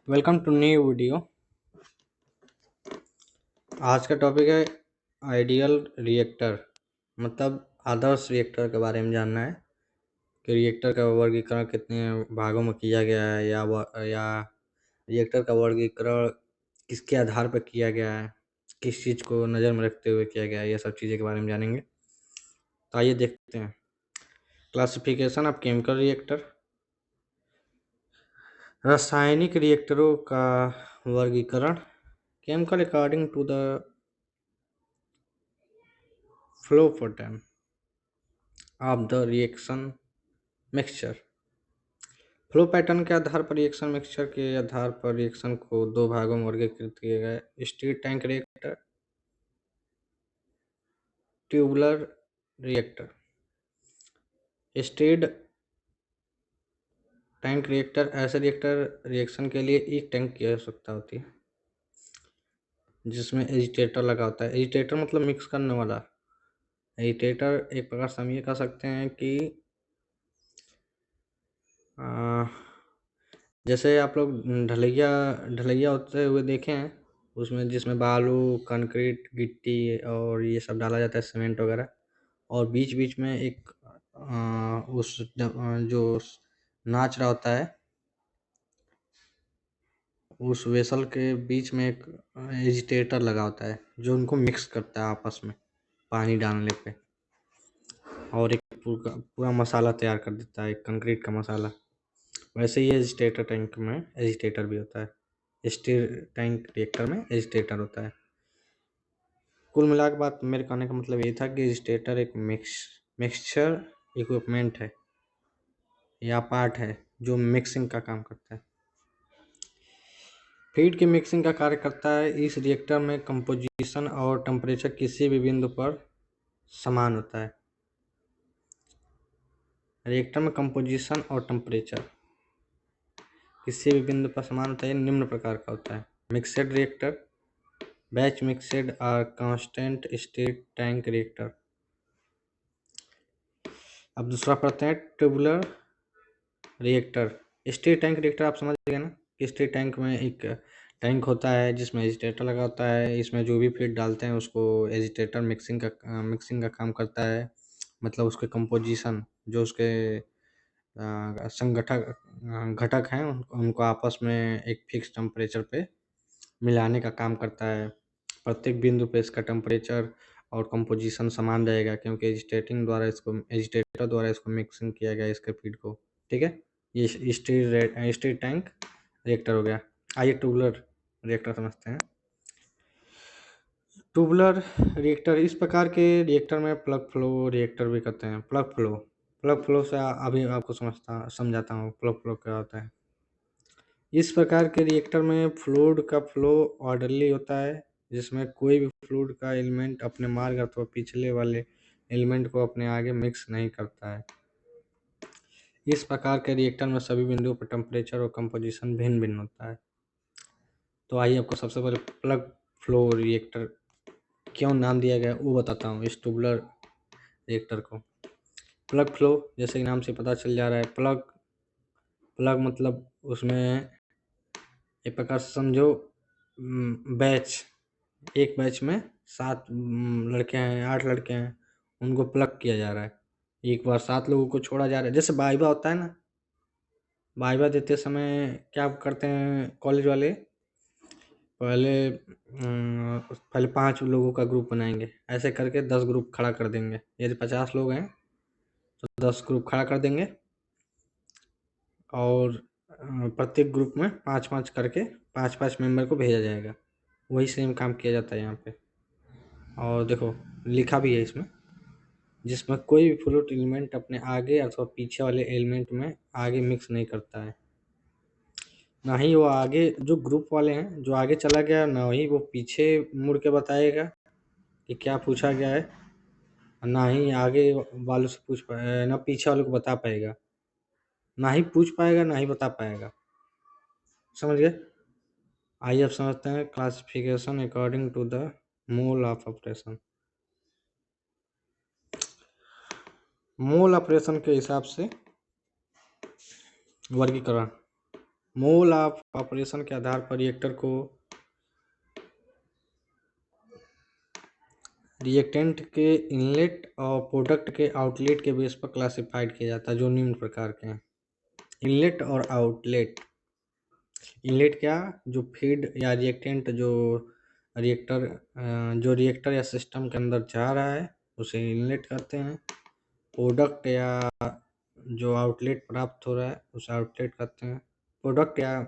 Welcome to new video. आज का topic है आइडियल रिएक्टर, मतलब आदर्श रिएक्टर के बारे में जानना है कि रिएक्टर का वर्गीकरण कितने भागों में किया गया है या रिएक्टर का वर्गीकरण किसके आधार पर किया गया है, किस चीज़ को नज़र में रखते हुए किया गया है, ये सब चीज़ें के बारे में जानेंगे। तो आइए देखते हैं। Classification of chemical reactor. रासायनिक रिएक्टरों का वर्गीकरण। Chemical according to the flow pattern of the reaction mixture। Flow pattern के आधार पर रिएक्शन मिक्सचर के आधार पर रिएक्शन को दो भागों में वर्गीकृत किया गया है। Stir tank reactor, tubular reactor. Stirred tank reactor ऐसे रिएक्शन के लिए एक टैंक की आवश्यकता होती है जिसमें एजिटेटर लगा होता है। एजिटेटर मतलब मिक्स करने वाला। एजिटेटर एक प्रकार से हम ये कह सकते हैं कि जैसे आप लोग ढलैया ढलैया होते हुए देखे हैं, उसमें जिसमें बालू, कंक्रीट, गिट्टी और ये सब डाला जाता है, सीमेंट वगैरह, और बीच बीच में एक जो नाच रहा होता है, उस वेसल के बीच में एक एजिटेटर लगा होता है जो उनको मिक्स करता है आपस में पानी डालने पे, और एक पूरा मसाला तैयार कर देता है, एक कंक्रीट का मसाला। वैसे ही एजिटेटर टैंक में एजिटेटर भी होता है। स्टील टैंक रिएक्टर में एजिटेटर होता है। कुल मिला के बात मेरे कहने का मतलब ये था कि एजिटेटर एक मिक्सचर इक्विपमेंट है या पार्ट है जो मिक्सिंग का काम करता है। फीड की मिक्सिंग का कार्य करता है। इस रिएक्टर में कंपोजिशन और टेम्परेचर किसी भी बिंदु पर समान होता है। रिएक्टर में कंपोजिशन और टेम्परेचर किसी भी बिंदु पर समान होता है। निम्न प्रकार का होता है। मिक्सड रिएक्टर, बैच मिक्सड और कांस्टेंट स्टेट टैंक रिएक्टर। अब दूसरा पढ़ते हैं, tubular reactor. State tank reactor आप समझ गए ना कि स्टेट टैंक में एक टैंक होता है जिसमें एजिटेटर लगा होता है। इसमें जो भी फीड डालते हैं उसको एजिटेटर मिक्सिंग का काम करता है। मतलब उसके कंपोजिशन, जो उसके संगठक घटक हैं, उनको आपस में एक फिक्स टेम्परेचर पे मिलाने का काम करता है। प्रत्येक बिंदु पे इसका टेम्परेचर और कंपोजिशन समान रहेगा क्योंकि एजिटेटर द्वारा इसको मिक्सिंग किया गया इसके फीड को। ठीक है, ये स्टील टैंक रिएक्टर हो गया। आइए ट्यूबुलर रिएक्टर समझते हैं। ट्यूबुलर रिएक्टर, इस प्रकार के रिएक्टर में प्लग फ्लो रिएक्टर भी कहते हैं। प्लग फ्लो से अभी आपको समझाता हूँ प्लग फ्लो क्या होता है। इस प्रकार के रिएक्टर में फ्लूइड का फ्लो ऑर्डरली होता है, जिसमें कोई भी फ्लूइड का एलिमेंट अपने मार्ग अथवा पिछले वाले एलिमेंट को अपने आगे मिक्स नहीं करता है। इस प्रकार के रिएक्टर में सभी बिंदुओं पर टेम्परेचर और कंपोजिशन भिन्न भिन्न होता है। तो आइए आपको सबसे पहले प्लग फ्लो रिएक्टर क्यों नाम दिया गया वो बताता हूँ। इस ट्यूबुलर रिएक्टर को प्लग फ्लो, जैसे कि नाम से पता चल जा रहा है, प्लग मतलब उसमें एक प्रकार से समझो बैच, एक बैच में 7 लड़के हैं, 8 लड़के हैं, उनको प्लग किया जा रहा है। एक बार 7 लोगों को छोड़ा जा रहा है। जैसे वाइवा होता है ना, वाइवा देते समय क्या करते हैं कॉलेज वाले, पहले 5 लोगों का ग्रुप बनाएंगे, ऐसे करके 10 ग्रुप खड़ा कर देंगे। यदि 50 लोग हैं तो 10 ग्रुप खड़ा कर देंगे, और प्रत्येक ग्रुप में 5-5 करके 5-5 मेंबर को भेजा जाएगा। वही सेम काम किया जाता है यहाँ पे। और देखो लिखा भी है इसमें, जिसमें कोई भी फ्लूइड एलिमेंट अपने आगे अथवा पीछे वाले एलिमेंट में आगे मिक्स नहीं करता है। ना ही वो आगे, जो ग्रुप वाले हैं, जो आगे चला गया, ना ही वो पीछे मुड़ के बताएगा कि क्या पूछा गया है, ना ही आगे वालों से पूछ पाएगा, ना पीछे वालों को बता पाएगा, ना ही पूछ पाएगा, ना ही बता पाएगा। समझ गए? आइए अब समझते हैं classification according to the mode of operation. Mode operation के हिसाब से वर्गीकरण। मोल ऑफ ऑपरेशन के आधार पर रिएक्टर को रिएक्टेंट के इनलेट और प्रोडक्ट के आउटलेट के बेस पर क्लासिफाइड किया जाता है, जो निम्न प्रकार के हैं। इनलेट और आउटलेट। इनलेट क्या, जो फीड या रिएक्टेंट जो रिएक्टर या सिस्टम के अंदर जा रहा है उसे इनलेट कहते हैं। प्रोडक्ट या जो आउटलेट प्राप्त हो रहा है उसे आउटलेट कहते हैं। प्रोडक्ट या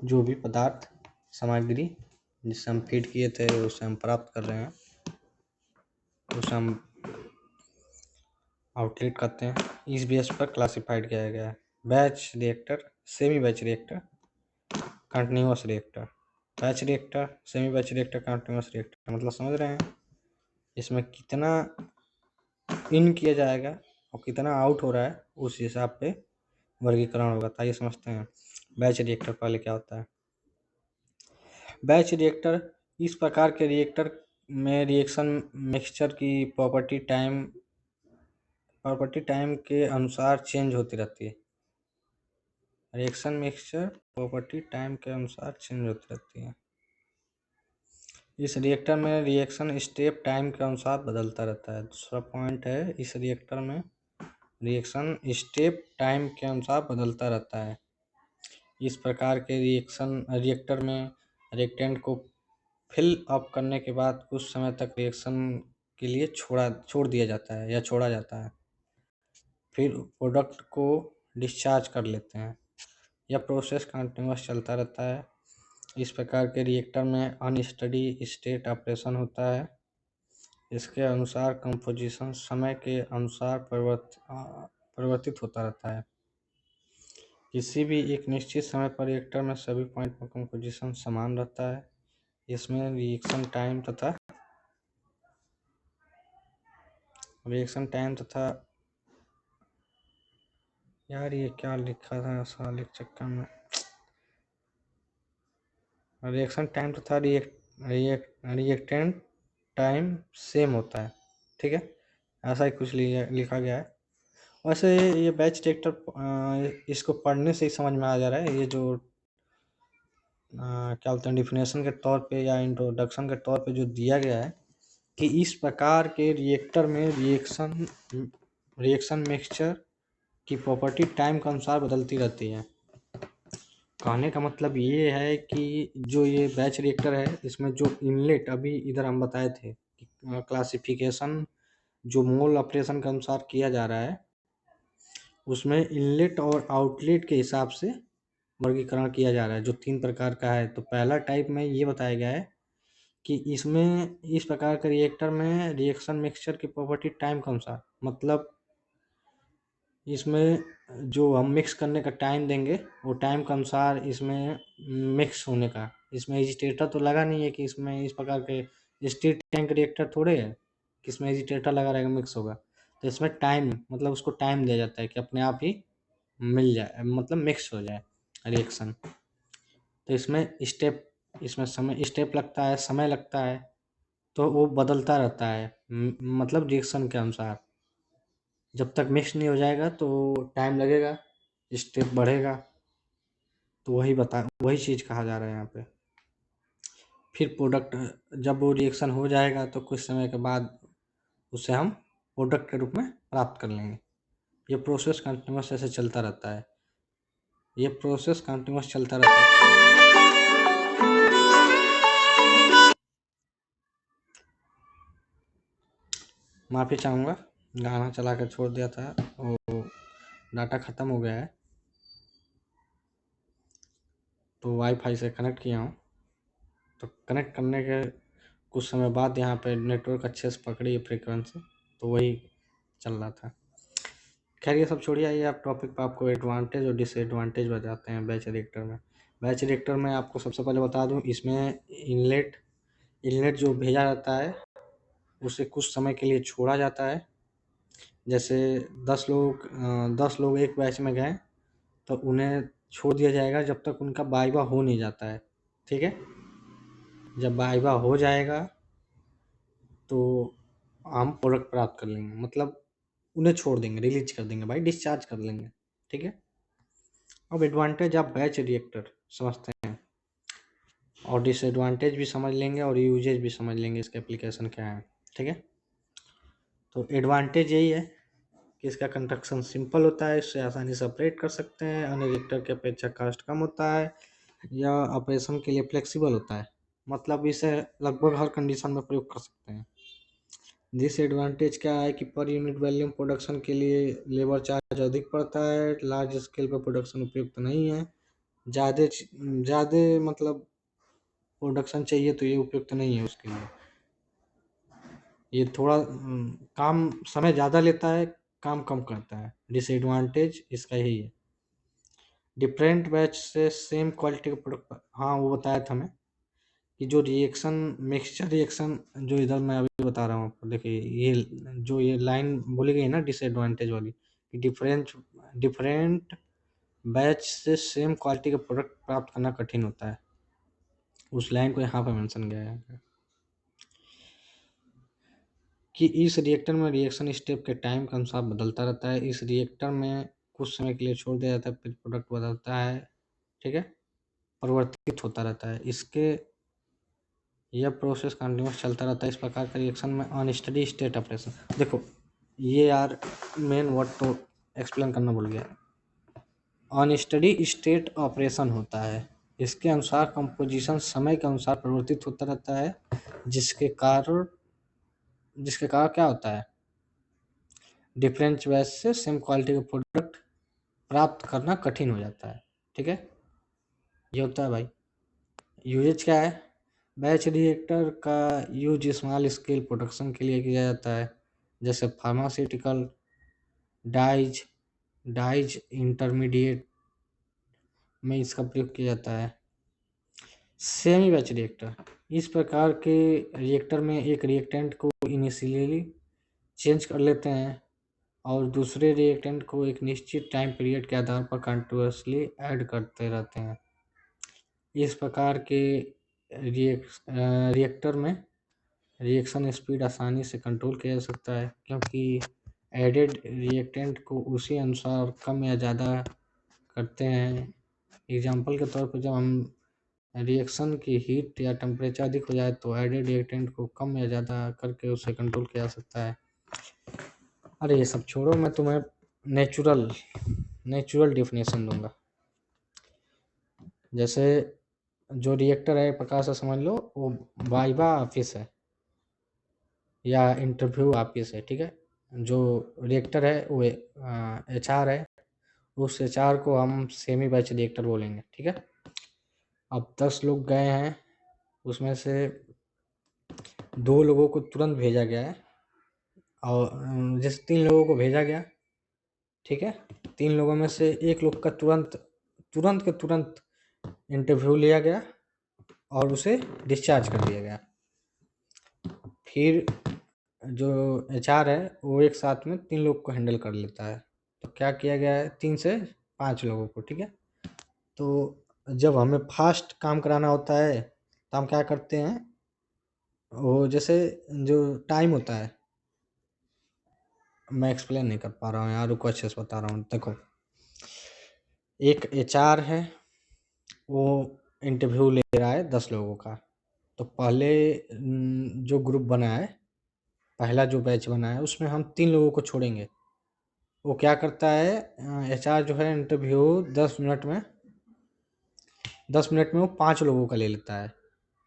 जो भी पदार्थ सामग्री जिससे हम फीड किए थे उसे हम प्राप्त कर रहे हैं उसे हम आउटलेट कहते हैं। इस बेस पर क्लासिफाइड किया गया है। Batch reactor, semi batch reactor, continuous reactor. Batch reactor, semi batch reactor, continuous reactor, मतलब समझ रहे हैं इसमें कितना इन किया जाएगा और कितना आउट हो रहा है उस हिसाब पे वर्गीकरण होगा। ताइए समझते हैं बैच रिएक्टर पहले क्या होता है। बैच रिएक्टर इस प्रकार के रिएक्टर में रिएक्शन मिक्सचर की प्रॉपर्टी टाइम के अनुसार चेंज होती रहती है। रिएक्शन मिक्सचर प्रॉपर्टी टाइम के अनुसार चेंज होती रहती है। इस रिएक्टर में रिएक्शन स्टेप टाइम के अनुसार बदलता रहता है। दूसरा पॉइंट है, इस रिएक्टर में रिएक्शन स्टेप टाइम के अनुसार बदलता रहता है। इस प्रकार के रिएक्टर में रिएक्टेंट को फिल अप करने के बाद कुछ समय तक रिएक्शन के लिए छोड़ दिया जाता है या छोड़ा जाता है, फिर प्रोडक्ट को डिस्चार्ज कर लेते हैं। यह प्रोसेस कंटिन्यूअस चलता रहता है। इस प्रकार के रिएक्टर में अनस्टेडी स्टेट ऑपरेशन होता है। इसके अनुसार कंपोजिशन समय के अनुसार परिवर्तित होता रहता है। किसी भी एक निश्चित समय पर रिएक्टर में सभी पॉइंट पर कंपोजिशन समान रहता है। इसमें रिएक्शन टाइम तथा यार ये क्या लिखा था साले चक्कर में, रिएक्शन टाइम तथा रिएक्टेंट टाइम सेम होता है। ठीक है, ऐसा ही कुछ लिखा गया है। वैसे ये बैच रिएक्टर इसको पढ़ने से ही समझ में आ जा रहा है। ये जो क्या बोलते हैं डिफिनेशन के तौर पे या इंट्रोडक्शन के तौर पे जो दिया गया है कि इस प्रकार के रिएक्टर में रिएक्शन मिक्सचर की प्रॉपर्टी टाइम के अनुसार बदलती रहती है। कहने का मतलब ये है कि जो ये बैच रिएक्टर है इसमें जो इनलेट अभी इधर हम बताए थे कि क्लासिफिकेशन जो मोल ऑपरेशन के अनुसार किया जा रहा है उसमें इनलेट और आउटलेट के हिसाब से वर्गीकरण किया जा रहा है, जो 3 प्रकार का है। तो पहला टाइप में ये बताया गया है कि इसमें इस प्रकार के रिएक्टर में रिएक्शन मिक्सचर की प्रॉपर्टी टाइम के अनुसार, मतलब इसमें जो हम मिक्स करने का टाइम देंगे वो टाइम के अनुसार इसमें मिक्स होने का, इसमें एजिटेटर तो लगा नहीं है कि इसमें इस प्रकार के स्टील टैंक रिएक्टर थोड़े है कि इसमें एजिटेटर लगा रहेगा मिक्स होगा। तो इसमें टाइम मतलब उसको टाइम दिया जाता है कि अपने आप ही मिल जाए, मतलब मिक्स हो जाए रिएक्शन। तो इसमें समय स्टेप लगता है, समय लगता है, तो वो बदलता रहता है मतलब रिएक्शन के अनुसार। जब तक मिक्स नहीं हो जाएगा तो टाइम लगेगा, स्टेप बढ़ेगा। तो वही चीज़ कहा जा रहा है यहाँ पे। फिर प्रोडक्ट जब वो रिएक्शन हो जाएगा तो कुछ समय के बाद उसे हम प्रोडक्ट के रूप में प्राप्त कर लेंगे। ये प्रोसेस कंटिन्यूअस ऐसे चलता रहता है। ये प्रोसेस कंटिन्यूअस चलता रहता है। माफ़ी चाहूँगा, गाना चला कर छोड़ दिया था और डाटा ख़त्म हो गया है तो वाईफाई से कनेक्ट किया हूँ। तो कनेक्ट करने के कुछ समय बाद यहाँ पे नेटवर्क अच्छे से पकड़ी फ्रीक्वेंसी, तो वही चल रहा था। खैर ये सब छोड़िए, आइए आप टॉपिक पर आपको एडवांटेज और डिसएडवांटेज बताते हैं बैच रिएक्टर में। बैच रिएक्टर में आपको सबसे पहले बता दूं, इसमें इनलेट जो भेजा जाता है उसे कुछ समय के लिए छोड़ा जाता है। जैसे 10 लोग एक बैच में गए तो उन्हें छोड़ दिया जाएगा जब तक उनका वाइवा हो नहीं जाता है। ठीक है, जब वाइवा हो जाएगा तो हम प्रोडक्ट प्राप्त कर लेंगे, मतलब उन्हें छोड़ देंगे, रिलीज कर देंगे भाई, डिस्चार्ज कर लेंगे। ठीक है, अब एडवांटेज ऑफ बैच रिएक्टर समझते हैं, और डिसएडवांटेज भी समझ लेंगे और यूजेज भी समझ लेंगे, इसके एप्लीकेशन क्या है। ठीक है, तो एडवांटेज यही है कि इसका कंस्ट्रक्शन सिंपल होता है, इससे आसानी से ऑपरेट कर सकते हैं, अन्य रिएक्टर के अपेक्षा कास्ट कम होता है, या ऑपरेशन के लिए फ्लेक्सिबल होता है, मतलब इसे लगभग हर कंडीशन में प्रयोग कर सकते हैं। डिसएडवांटेज क्या है कि पर यूनिट वॉल्यूम प्रोडक्शन के लिए लेबर चार्ज अधिक पड़ता है, लार्ज स्केल पर प्रोडक्शन उपयुक्त नहीं है, ज़्यादा ज़्यादा मतलब प्रोडक्शन चाहिए तो ये उपयुक्त नहीं है उसके लिए, ये थोड़ा काम समय ज़्यादा लेता है, काम कम करता है, डिसएडवांटेज इसका यही है। डिफरेंट बैच से सेम क्वालिटी का प्रोडक्ट, हाँ वो बताया था मैं कि जो रिएक्शन मिक्सचर रिएक्शन जो इधर मैं अभी बता रहा हूँ आपको, देखिए ये जो ये लाइन बोली गई ना डिसएडवांटेज वाली, कि डिफरेंट डिफरेंट बैच से सेम क्वालिटी का प्रोडक्ट प्राप्त करना कठिन होता है, उस लाइन को यहाँ पर मेंशन किया है कि इस रिएक्टर में रिएक्शन स्टेप के टाइम के अनुसार बदलता रहता है, इस रिएक्टर में कुछ समय के लिए छोड़ दिया जाता है, फिर प्रोडक्ट बदलता है। ठीक है, परिवर्तित होता रहता है, इसके यह प्रोसेस कंटिन्यूस चलता रहता है, इस प्रकार के रिएक्शन में अनस्टेडी स्टेट ऑपरेशन। देखो ये यार मेन वर्ड तो एक्सप्लेन करना भूल गया, अनस्टेडी स्टेट ऑपरेशन होता है, इसके अनुसार कंपोजिशन समय के अनुसार परिवर्तित होता रहता है, जिसके कारण क्या होता है, डिफरेंट चॉइस से सेम क्वालिटी का प्रोडक्ट प्राप्त करना कठिन हो जाता है। ठीक है, ये होता है भाई। यूजेज क्या है, बैच रिएक्टर का यूज स्मॉल स्केल प्रोडक्शन के लिए किया जाता है, जैसे फार्मास्यूटिकल डाइज डाइज इंटरमीडिएट में इसका प्रयोग किया जाता है। सेमी बैच रिएक्टर, इस प्रकार के रिएक्टर में एक रिएक्टेंट को इनिशियली चेंज कर लेते हैं और दूसरे रिएक्टेंट को एक निश्चित टाइम पीरियड के आधार पर कंटिन्यूअसली ऐड करते रहते हैं। इस प्रकार के रिएक्टर में रिएक्शन स्पीड आसानी से कंट्रोल किया जा सकता है, क्योंकि एडेड रिएक्टेंट को उसी अनुसार कम या ज़्यादा करते हैं। एग्जाम्पल के तौर पर जब हम रिएक्शन की हीट या टेम्परेचर अधिक हो जाए तो एडेड रिएक्टेंट को कम या ज़्यादा करके उसे कंट्रोल किया जा सकता है। अरे ये सब छोड़ो, मैं तुम्हें नेचुरल डेफिनेशन दूंगा। जैसे जो रिएक्टर है प्रकार से समझ लो वो वाइवा ऑफिस है या इंटरव्यू ऑफिस है। ठीक है, जो रिएक्टर है वो HR है, उस HR को हम सेमी बैच रिएक्टर बोलेंगे। ठीक है, अब 10 लोग गए हैं, उसमें से 2 लोगों को तुरंत भेजा गया है, और जैसे 3 लोगों को भेजा गया, ठीक है, 3 लोगों में से 1 लोग का तुरंत तुरंत के तुरंत इंटरव्यू लिया गया और उसे डिस्चार्ज कर दिया गया। फिर जो HR है वो एक साथ में 3 लोग को हैंडल कर लेता है, तो क्या किया गया है 3 से 5 लोगों को। ठीक है, तो जब हमें फास्ट काम कराना होता है तो हम क्या करते हैं, वो जैसे जो टाइम होता है, मैं एक्सप्लेन नहीं कर पा रहा हूँ यार, रुको अच्छे से बता रहा हूँ। देखो एक HR है, वो इंटरव्यू ले रहा है 10 लोगों का, तो पहले जो ग्रुप बना है, पहला जो बैच बना है उसमें हम 3 लोगों को छोड़ेंगे। वो क्या करता है, HR जो है इंटरव्यू 10 मिनट में वो 5 लोगों का ले लेता है,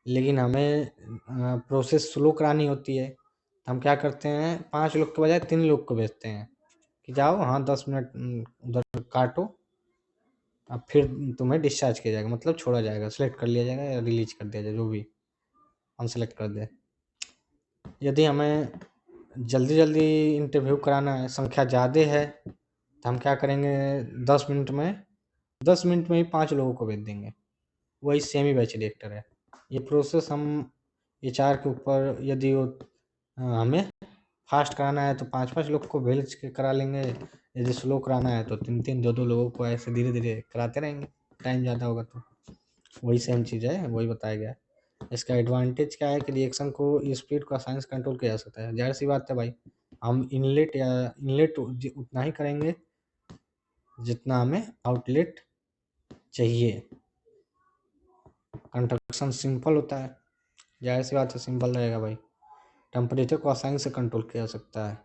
लेकिन हमें प्रोसेस स्लो करानी होती है, तो हम क्या करते हैं 5 लोग के बजाय 3 लोग को भेजते हैं कि जाओ हाँ 10 मिनट उधर काटो, अब फिर तुम्हें डिस्चार्ज किया जाएगा, मतलब छोड़ा जाएगा, सेलेक्ट कर लिया जाएगा या रिलीज कर दिया जाएगा, जो भी हम सेलेक्ट कर दे। यदि हमें जल्दी जल्दी इंटरव्यू कराना है, संख्या ज़्यादा है, तो हम क्या करेंगे 10 मिनट में ही 5 लोगों को भेज देंगे। वही सेमी बैच रिएक्टर है। ये प्रोसेस हम HR के ऊपर, यदि वो हमें फास्ट कराना है तो 5-5 लोग को भेज के करा लेंगे, यदि स्लो कराना है तो 3-3 2-2 लोगों को ऐसे धीरे धीरे कराते रहेंगे, टाइम ज़्यादा होगा तो। वही सेम चीज़ है, वही बताया गया है। इसका एडवांटेज क्या है कि रिएक्शन को स्पीड को आसानी से कंट्रोल किया जा सकता है। जाहिर सी बात है भाई, हम इनलेट उतना ही करेंगे जितना हमें आउटलेट चाहिए। कंस्ट्रक्शन सिंपल होता है, जाहिर सी बात है सिंपल रहेगा भाई। टेम्परेचर को आसानी से कंट्रोल किया जा सकता है,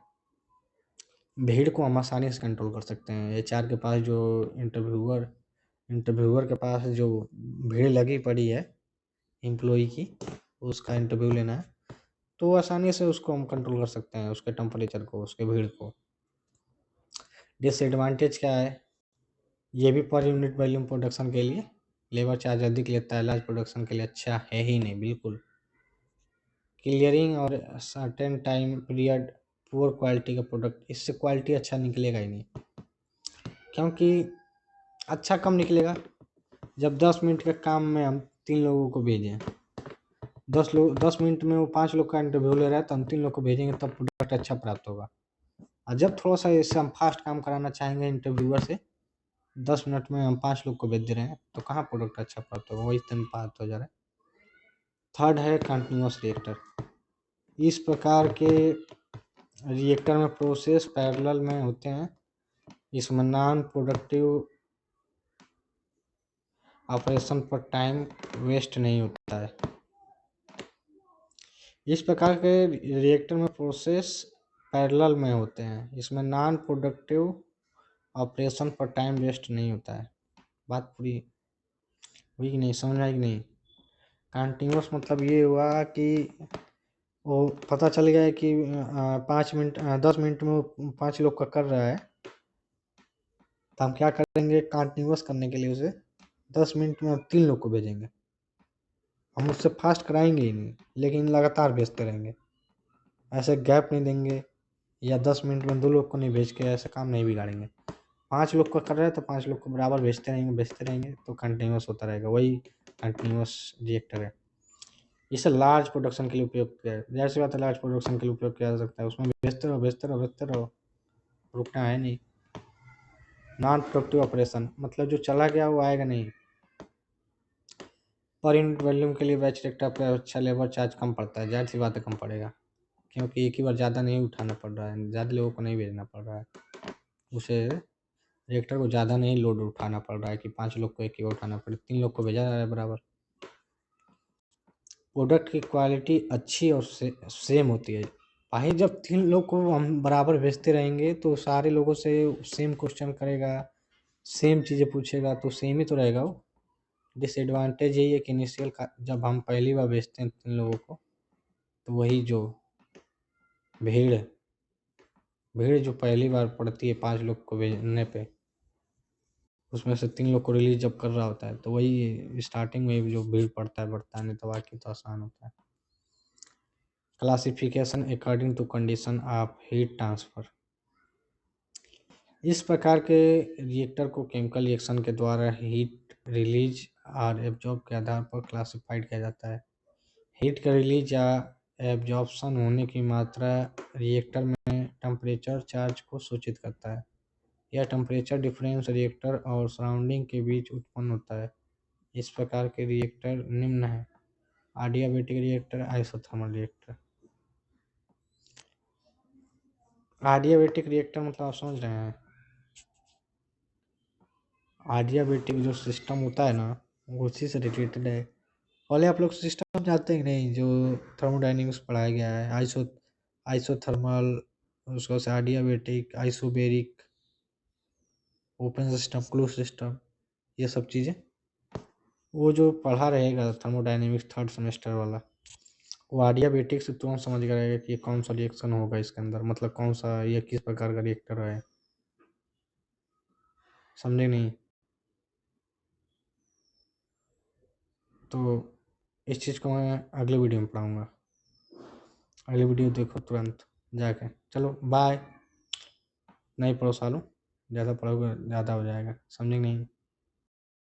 भीड़ को हम आसानी से कंट्रोल कर सकते हैं। एचआर के पास जो इंटरव्यूअर के पास जो भीड़ लगी पड़ी है एम्प्लॉय की, उसका इंटरव्यू लेना है, तो आसानी से उसको हम कंट्रोल कर सकते हैं, उसके टेम्परेचर को, उसके भीड़ को। डिसएडवांटेज क्या है, ये भी पर यूनिट वॉल्यूम प्रोडक्शन के लिए लेबर चार्ज अधिक लेता है, लार्ज प्रोडक्शन के लिए अच्छा है ही नहीं बिल्कुल। क्लियरिंग और certain time period, poor quality का प्रोडक्ट, इससे क्वालिटी अच्छा निकलेगा ही नहीं, क्योंकि अच्छा कम निकलेगा जब 10 मिनट के काम में हम 3 लोगों को भेजें। 10 मिनट में वो 5 लोग का इंटरव्यू ले रहा है, तो हम 3 लोग को भेजेंगे तब प्रोडक्ट अच्छा प्राप्त होगा। और जब थोड़ा सा इससे हम फास्ट काम कराना चाहेंगे इंटरव्यूअर से, 10 मिनट में हम 5 लोग को भेज दे रहे हैं, तो कहाँ प्रोडक्ट अच्छा प्राप्त होगा, वही तन बात हो जा रहा है। थर्ड है कंटिन्यूअस रिएक्टर। इस प्रकार के रिएक्टर में प्रोसेस पैरेलल में होते हैं, इसमें नॉन प्रोडक्टिव ऑपरेशन पर टाइम वेस्ट नहीं होता है। इस प्रकार के रिएक्टर में प्रोसेस पैरेलल में होते हैं, इसमें नॉन प्रोडक्टिव ऑपरेशन पर टाइम वेस्ट नहीं होता है। बात पूरी हुई कि नहीं, समझ में आई कि नहीं। कंटिन्यूअस मतलब ये हुआ कि वो पता चल गया है कि 5 मिनट 10 मिनट में वो 5 लोग का कर रहा है, तो हम क्या करेंगे, कंटिन्यूअस करने के लिए उसे 10 मिनट में 3 लोग को भेजेंगे। हम उससे फास्ट कराएंगे ही नहीं, लेकिन लगातार भेजते रहेंगे, ऐसे गैप नहीं देंगे, या 10 मिनट में 2 लोग को नहीं भेज के ऐसे काम नहीं बिगाड़ेंगे। 5 लोग का कर रहे हैं तो 5 लोग को बराबर भेजते रहेंगे, तो कंटिन्यूअस होता रहेगा, वही कंटिन्यूअस रिएक्टर है। इसे लार्ज प्रोडक्शन के लिए उपयोग किया है, जाहिर सी बात है लार्ज प्रोडक्शन के लिए उपयोग किया जा सकता है, उसमें भेजते रहो, रुकना है नहीं। नॉन प्रोडक्टिव ऑपरेशन मतलब जो चला गया वो आएगा नहीं। पर यूनिट वॉल्यूम के लिए बैच रिएक्टर पर अच्छा लेबर चार्ज कम पड़ता है, जाहिर सी बात है कम पड़ेगा, क्योंकि एक ही बार ज़्यादा नहीं उठाना पड़ रहा है, ज़्यादा लोगों को नहीं भेजना पड़ रहा है, उसे रिएक्टर को ज़्यादा नहीं लोड उठाना पड़ रहा है कि 5 लोग को एक ही बार उठाना पड़े, 3 लोग को भेजा जा रहा है बराबर। प्रोडक्ट की क्वालिटी अच्छी और सेम होती है भाई, जब 3 लोग को हम बराबर भेजते रहेंगे तो सारे लोगों से सेम क्वेश्चन करेगा, सेम चीज़ें पूछेगा, तो सेम ही तो रहेगा वो। डिसएडवांटेज यही है कि इनिशियल का जब हम पहली बार भेजते हैं 3 लोगों को, तो वही जो भीड़ भीड़ जो पहली बार पड़ती है 5 लोग को भेजने पे, उसमें से 3 लोग को रिलीज जब कर रहा होता है, तो वही स्टार्टिंग में जो भीड़ पड़ता है बढ़ता है, नहीं तो बाकी तो आसान होता है। Classification according to condition of heat transfer. इस प्रकार के रिएक्टर को केमिकल रिएक्शन के द्वारा हीट रिलीज और एब्जॉर्ब के आधार पर क्लासिफाइड किया जाता है। हीट का रिलीज या एब्जॉर्प्शन होने की मात्रा रिएक्टर में टेम्परेचर चार्ज को सूचित करता है। यह टेम्परेचर डिफरेंस रिएक्टर और सराउंडिंग के बीच उत्पन्न होता है। इस प्रकार के रिएक्टर निम्न हैं: आडियाबेटिक रिएक्टर, आइसोथर्मल रिएक्टर। आडियाबेटिक रिएक्टर मतलब आप समझ रहे हैं, आडियाबेटिक जो सिस्टम होता है ना, वो उसी से रिलेटेड है। पहले आप लोग सिस्टम जानते हैं कि नहीं, जो थर्मोडाइनमिक्स पढ़ाया गया है, आइसोथर्मल, उसको से adiabatic, isobaric, open system, close system, ये सब चीज़ें वो जो पढ़ा रहेगा थर्मोडाइनमिक्स 3rd सेमेस्टर वाला, वो आडियाबेटिक से तुरंत समझ जाएगा कि कौन सा रिएक्शन होगा इसके अंदर, मतलब कौन सा, ये किस प्रकार का रिएक्टर है, समझे नहीं। तो इस चीज़ को मैं अगले वीडियो में पढ़ाऊँगा, अगली वीडियो देखो तुरंत जाके। चलो बाय। नहीं पढ़ो सालों, ज़्यादा पढ़ोगे ज़्यादा हो जाएगा, समझे नहीं।